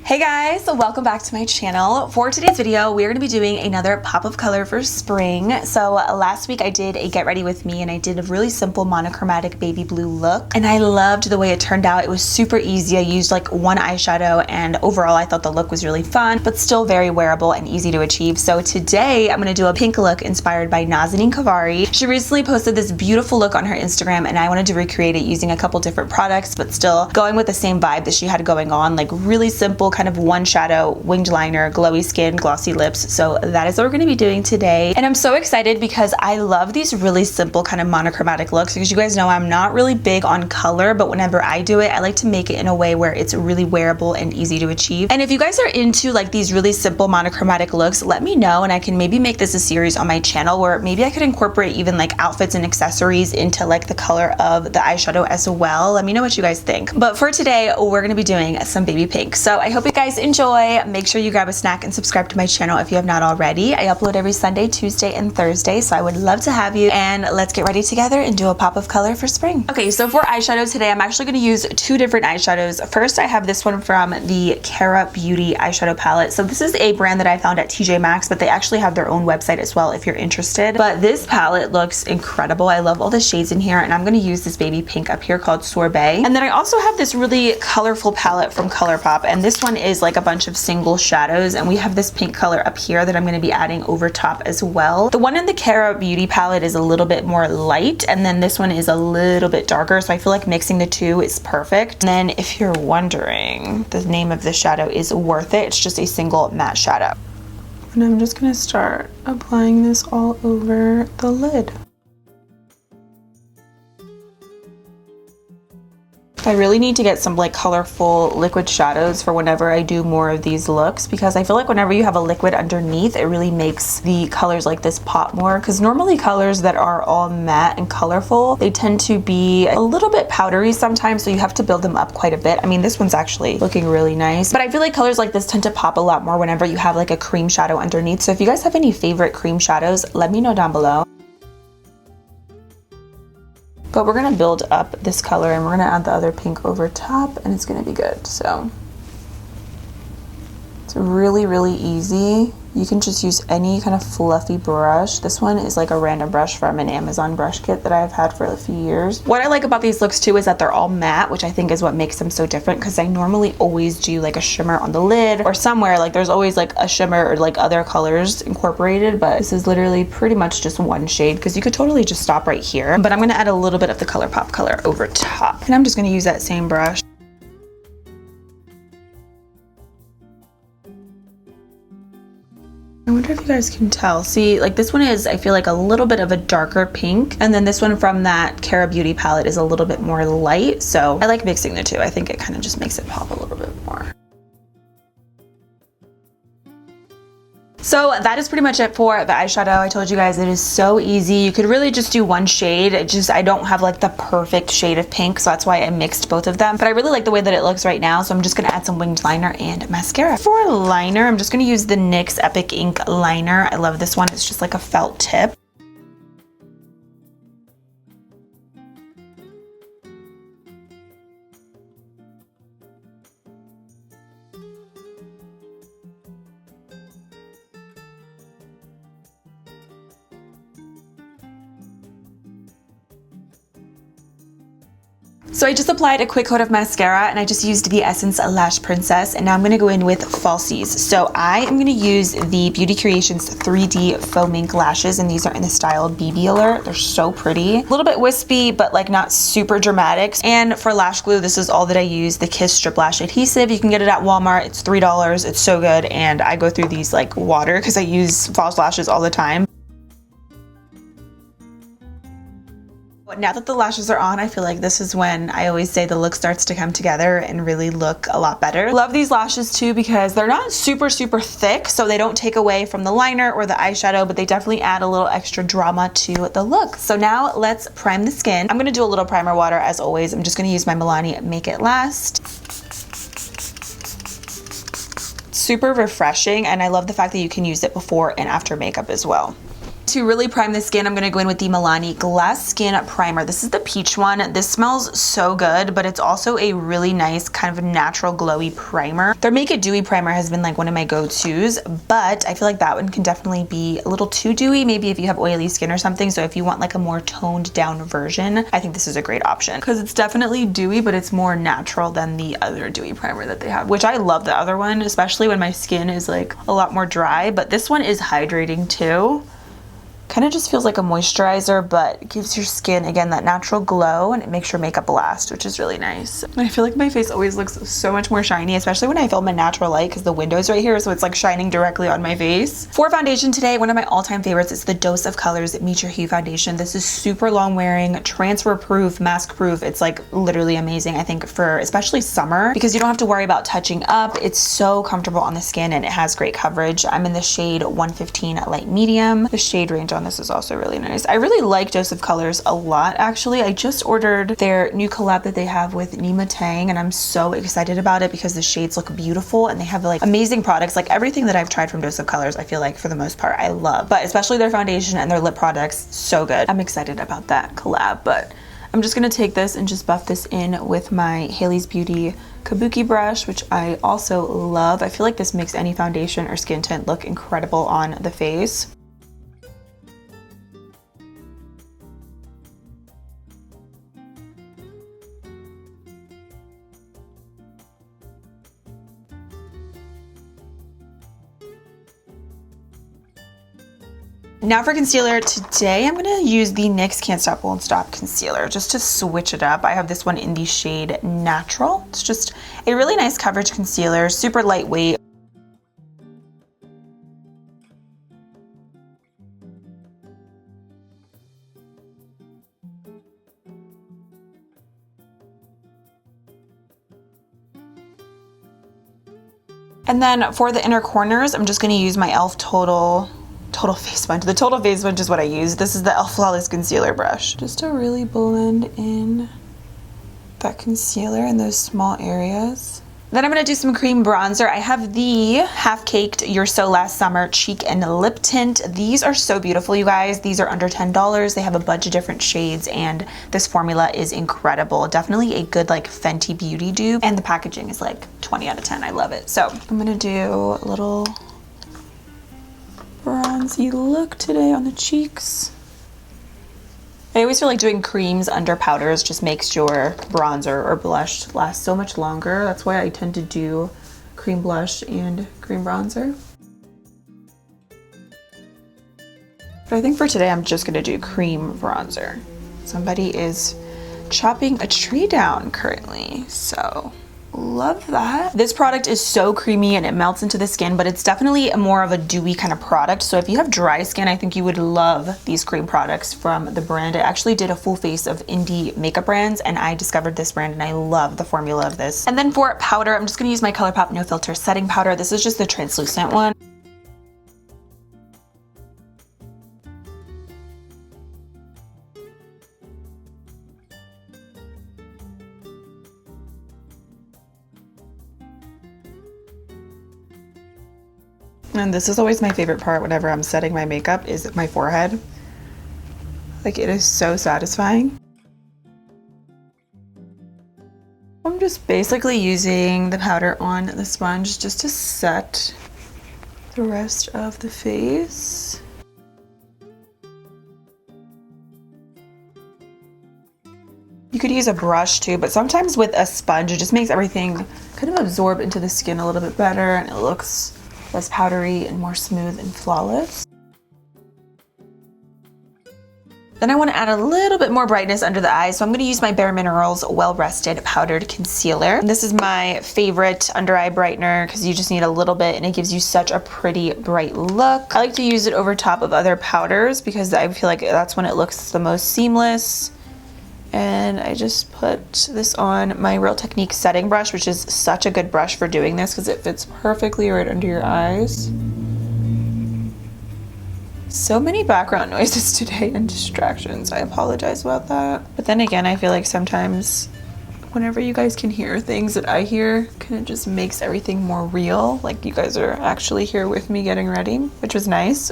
Hey guys, so welcome back to my channel. For today's video, we're going to be doing another pop of color for spring. So last week I did a get ready with me and I did a really simple monochromatic baby blue look and I loved the way it turned out. It was super easy. I used like one eyeshadow and overall I thought the look was really fun but still very wearable and easy to achieve. So today I'm going to do a pink look inspired by Nazanin Kavari. She recently posted this beautiful look on her Instagram and I wanted to recreate it using a couple different products but still going with the same vibe that she had going on, like really simple kind of one shadow, winged liner, glowy skin, glossy lips. So that is what we're going to be doing today. And I'm so excited because I love these really simple kind of monochromatic looks because you guys know I'm not really big on color, but whenever I do it, I like to make it in a way where it's really wearable and easy to achieve. And if you guys are into like these really simple monochromatic looks, let me know and I can maybe make this a series on my channel where maybe I could incorporate even like outfits and accessories into like the color of the eyeshadow as well. Let me know what you guys think. But for today, we're going to be doing some baby pink. So I hope you guys enjoy. Make sure you grab a snack and subscribe to my channel if you have not already. I upload every Sunday, Tuesday, and Thursday, so I would love to have you. And let's get ready together and do a pop of color for spring. Okay, so for eyeshadow today, I'm actually going to use two different eyeshadows. First, I have this one from the Cara Beauty eyeshadow palette. So this is a brand that I found at TJ Maxx, but they actually have their own website as well if you're interested. But this palette looks incredible. I love all the shades in here, and I'm going to use this baby pink up here called Sorbet. And then I also have this really colorful palette from ColourPop, and this one is like a bunch of single shadows, and we have this pink color up here that I'm going to be adding over top as well. The one in the Cara Beauty palette is a little bit more light, and then this one is a little bit darker, so I feel like mixing the two is perfect. And then if you're wondering, the name of the shadow is Worth It. It's just a single matte shadow. And I'm just going to start applying this all over the lid. I really need to get some like colorful liquid shadows for whenever I do more of these looks, because I feel like whenever you have a liquid underneath, it really makes the colors like this pop more, because normally colors that are all matte and colorful, they tend to be a little bit powdery sometimes, so you have to build them up quite a bit. I mean, this one's actually looking really nice, but I feel like colors like this tend to pop a lot more whenever you have like a cream shadow underneath. So if you guys have any favorite cream shadows, let me know down below. But we're gonna build up this color and we're gonna add the other pink over top and it's gonna be good. So it's really, really easy. You can just use any kind of fluffy brush. This one is like a random brush from an Amazon brush kit that I've had for a few years. What I like about these looks too is that they're all matte, which I think is what makes them so different, because I normally always do like a shimmer on the lid or somewhere, like there's always like a shimmer or like other colors incorporated, but this is literally pretty much just one shade, because you could totally just stop right here. But I'm gonna add a little bit of the ColourPop color over top, and I'm just gonna use that same brush. I wonder if you guys can tell. See, like this one is, I feel like a little bit of a darker pink, and then this one from that Cara Beauty palette is a little bit more light. So I like mixing the two. I think it kind of just makes it pop a little bit more. So that is pretty much it for the eyeshadow. I told you guys it is so easy. You could really just do one shade. I don't have like the perfect shade of pink, so that's why I mixed both of them. But I really like the way that it looks right now, so I'm just gonna add some winged liner and mascara. For liner, I'm just gonna use the NYX Epic Ink liner. I love this one. It's just like a felt tip. So I just applied a quick coat of mascara and I just used the Essence Lash Princess, and now I'm going to go in with falsies. So I am going to use the Beauty Creations 3D Faux Mink lashes, and these are in the style BB Alert. They're so pretty. A little bit wispy, but like not super dramatic. And for lash glue, this is all that I use, the Kiss Strip Lash Adhesive. You can get it at Walmart. It's $3. It's so good, and I go through these like water because I use false lashes all the time. Now that the lashes are on, I feel like this is when I always say the look starts to come together and really look a lot better. Love these lashes too because they're not super thick, so they don't take away from the liner or the eyeshadow, but they definitely add a little extra drama to the look. So now let's prime the skin. I'm gonna do a little primer water as always. I'm just gonna use my Milani Make It Last. Super refreshing, and I love the fact that you can use it before and after makeup as well. To really prime the skin, I'm going to go in with the Milani Glass Skin Primer. This is the peach one. This smells so good, but it's also a really nice kind of natural glowy primer. Their Make It Dewy primer has been like one of my go-tos, but I feel like that one can definitely be a little too dewy, maybe if you have oily skin or something. So if you want like a more toned down version, I think this is a great option because it's definitely dewy, but it's more natural than the other dewy primer that they have, which I love the other one, especially when my skin is like a lot more dry, but this one is hydrating too. Kind of just feels like a moisturizer, but it gives your skin, again, that natural glow, and it makes your makeup last, which is really nice. And I feel like my face always looks so much more shiny, especially when I film in natural light because the window's right here, so it's like shining directly on my face. For foundation today, one of my all-time favorites is the Dose of Colors Meet Your Hue Foundation. This is super long wearing, transfer proof, mask proof. It's like literally amazing, I think, for especially summer because you don't have to worry about touching up. It's so comfortable on the skin and it has great coverage. I'm in the shade 115 Light Medium. The shade range on this is also really nice. I really like Dose of Colors a lot, actually. I just ordered their new collab that they have with Nima Tang, and I'm so excited about it because the shades look beautiful and they have like amazing products. Like everything that I've tried from Dose of Colors, I feel like for the most part I love, but especially their foundation and their lip products, so good. I'm excited about that collab, but I'm just gonna take this and just buff this in with my Hailey's Beauty Kabuki brush, which I also love. I feel like this makes any foundation or skin tint look incredible on the face. Now for concealer, today I'm gonna use the NYX Can't Stop Won't Stop concealer just to switch it up. I have this one in the shade Natural. It's just a really nice coverage concealer, super lightweight. And then for the inner corners, I'm just gonna use my e.l.f. Total Face Sponge. The Total Face Sponge is what I use. This is the e.l.f. Flawless Concealer Brush. Just to really blend in that concealer in those small areas. Then I'm going to do some cream bronzer. I have the Half Caked You're So Last Summer Cheek and Lip Tint. These are so beautiful, you guys. These are under $10. They have a bunch of different shades, and this formula is incredible. Definitely a good like Fenty Beauty dupe, and the packaging is like 20 out of 10. I love it. So I'm going to do a little bronzy look today on the cheeks. I always feel like doing creams under powders just makes your bronzer or blush last so much longer. That's why I tend to do cream blush and cream bronzer. But I think for today I'm just gonna do cream bronzer. Somebody is chopping a tree down currently, so love that. This product is so creamy and it melts into the skin, but it's definitely more of a dewy kind of product. So if you have dry skin, I think you would love these cream products from the brand. I actually did a full face of indie makeup brands and I discovered this brand and I love the formula of this. And then for powder, I'm just gonna use my ColourPop No Filter setting powder. This is just the translucent one. And this is always my favorite part whenever I'm setting my makeup is my forehead. Like, it is so satisfying. I'm just basically using the powder on the sponge just to set the rest of the face. You could use a brush too, but sometimes with a sponge, it just makes everything kind of absorb into the skin a little bit better and it looks less powdery and more smooth and flawless. Then I want to add a little bit more brightness under the eyes, so I'm going to use my Bare Minerals Well Rested Powdered Concealer. And this is my favorite under eye brightener because you just need a little bit and it gives you such a pretty bright look. I like to use it over top of other powders because I feel like that's when it looks the most seamless. And I just put this on my Real Technique setting brush, which is such a good brush for doing this because it fits perfectly right under your eyes. So many background noises today and distractions. I apologize about that. But then again, I feel like sometimes whenever you guys can hear things that I hear, kind of just makes everything more real. Like you guys are actually here with me getting ready, which was nice.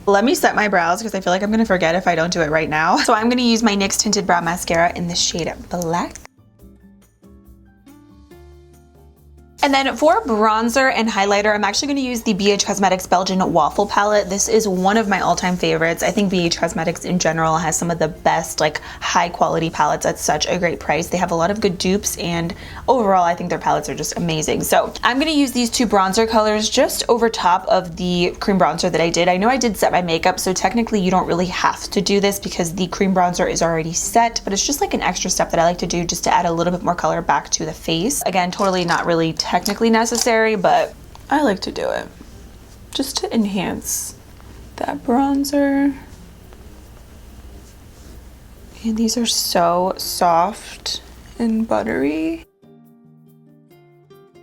Let me set my brows because I feel like I'm gonna forget if I don't do it right now. So I'm gonna use my NYX Tinted Brow Mascara in the shade Black. And then for bronzer and highlighter, I'm actually going to use the BH Cosmetics Belgian Waffle Palette. This is one of my all-time favorites. I think BH Cosmetics in general has some of the best, like, high-quality palettes at such a great price. They have a lot of good dupes, and overall, I think their palettes are just amazing. So I'm going to use these two bronzer colors just over top of the cream bronzer that I did. I know I did set my makeup, so technically you don't really have to do this because the cream bronzer is already set, but it's just like an extra step that I like to do just to add a little bit more color back to the face. Again, totally not really technically necessary, but I like to do it just to enhance that bronzer. And these are so soft and buttery.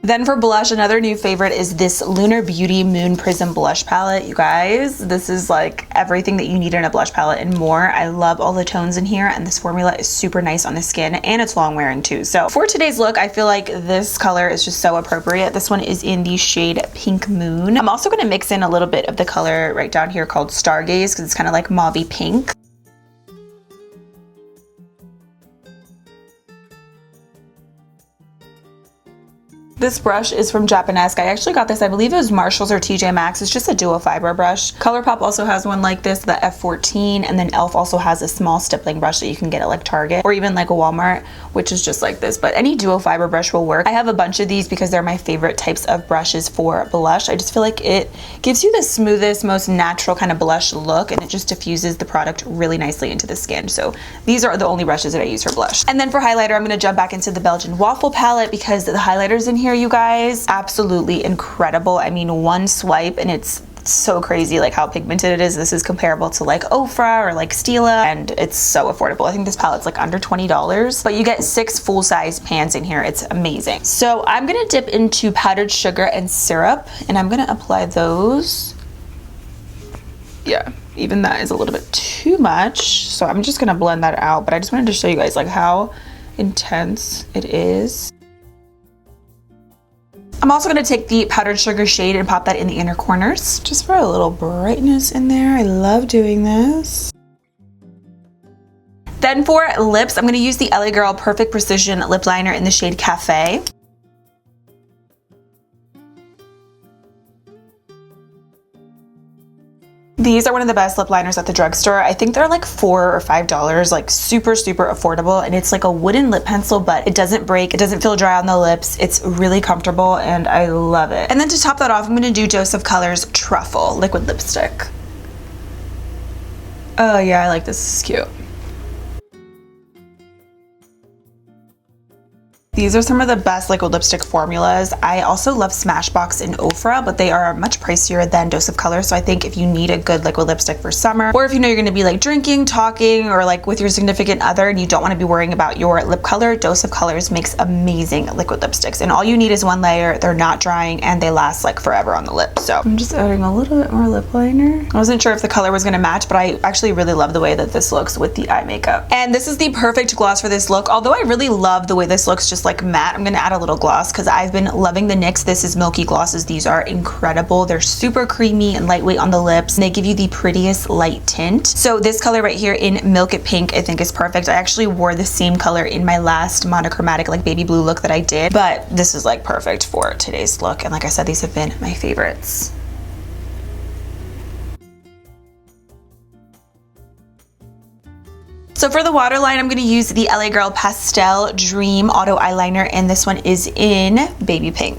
Then for blush, another new favorite is this Lunar Beauty Moon Prism Blush Palette. You guys, this is like everything that you need in a blush palette and more. I love all the tones in here, and this formula is super nice on the skin, and it's long wearing too. So for today's look, I feel like this color is just so appropriate. This one is in the shade Pink Moon. I'm also gonna mix in a little bit of the color right down here called Stargaze because it's kind of like mauvey pink. This brush is from Japanesque. I actually got this, I believe it was Marshalls or TJ Maxx. It's just a dual fiber brush. ColourPop also has one like this, the F14, and then e.l.f. also has a small stippling brush that you can get at like Target or even like a Walmart, which is just like this, but any dual fiber brush will work. I have a bunch of these because they're my favorite types of brushes for blush. I just feel like it gives you the smoothest, most natural kind of blush look, and it just diffuses the product really nicely into the skin. So these are the only brushes that I use for blush. And then for highlighter, I'm gonna jump back into the Belgian Waffle palette because the highlighters in here, you guys, absolutely incredible. I mean, one swipe and it's so crazy like how pigmented it is. This is comparable to like Ofra or like Stila, and it's so affordable. I think this palette's like under $20, but you get 6 full-size pans in here. It's amazing. So I'm gonna dip into powdered sugar and syrup, and I'm gonna apply those. Yeah, even that is a little bit too much, so I'm just gonna blend that out, but I just wanted to show you guys like how intense it is. I'm also going to take the powdered sugar shade and pop that in the inner corners just for a little brightness in there. I love doing this. Then for lips, I'm going to use the LA Girl Perfect Precision Lip Liner in the shade Cafe. These are one of the best lip liners at the drugstore. I think they're like $4 or $5, like super affordable, and it's like a wooden lip pencil, but it doesn't break, it doesn't feel dry on the lips. It's really comfortable and I love it. And then to top that off, I'm gonna do Dose of Colors Truffle Liquid Lipstick. Oh yeah, I like this, this is cute. These are some of the best liquid lipstick formulas. I also love Smashbox and Ofra, but they are much pricier than Dose of Color. So I think if you need a good liquid lipstick for summer, or if you know you're gonna be like drinking, talking, or like with your significant other and you don't wanna be worrying about your lip color, Dose of Colors makes amazing liquid lipsticks. And all you need is one layer, they're not drying, and they last like forever on the lip. So I'm just adding a little bit more lip liner. I wasn't sure if the color was gonna match, but I actually really love the way that this looks with the eye makeup. And this is the perfect gloss for this look. Although I really love the way this looks just like matte, I'm gonna add a little gloss because I've been loving the NYX This Is Milky glosses. These are incredible. They're super creamy and lightweight on the lips. They give you the prettiest light tint. So this color right here in Milk It Pink I think is perfect. I actually wore the same color in my last monochromatic like baby blue look that I did, but this is like perfect for today's look. And like I said, these have been my favorites. So for the waterline, I'm going to use the LA Girl Pastel Dream Auto Eyeliner, and this one is in Baby Pink.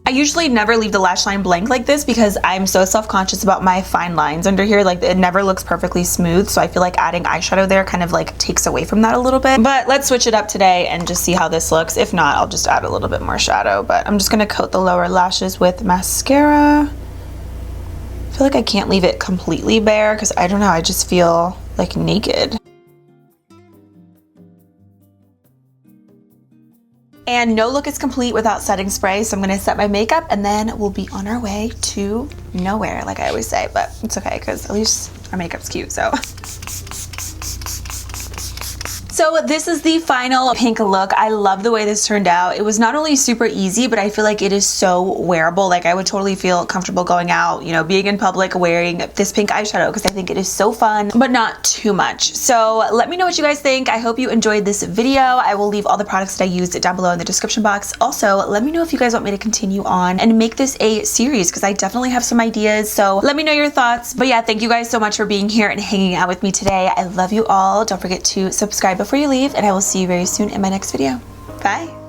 I usually never leave the lash line blank like this because I'm so self-conscious about my fine lines under here. Like it never looks perfectly smooth, so I feel like adding eyeshadow there kind of like takes away from that a little bit. But let's switch it up today and just see how this looks. If not, I'll just add a little bit more shadow, but I'm just going to coat the lower lashes with mascara. I feel like I can't leave it completely bare because I don't know, I just feel like naked. And no look is complete without setting spray, so I'm gonna set my makeup and then we'll be on our way to nowhere, like I always say, but it's okay because at least our makeup's cute, so. So this is the final pink look. I love the way this turned out. It was not only super easy, but I feel like it is so wearable. Like I would totally feel comfortable going out, you know, being in public wearing this pink eyeshadow because I think it is so fun, but not too much. So let me know what you guys think. I hope you enjoyed this video. I will leave all the products that I used down below in the description box. Also, let me know if you guys want me to continue on and make this a series because I definitely have some ideas. So let me know your thoughts. But yeah, thank you guys so much for being here and hanging out with me today. I love you all. Don't forget to subscribe before you leave, and I will see you very soon in my next video. Bye.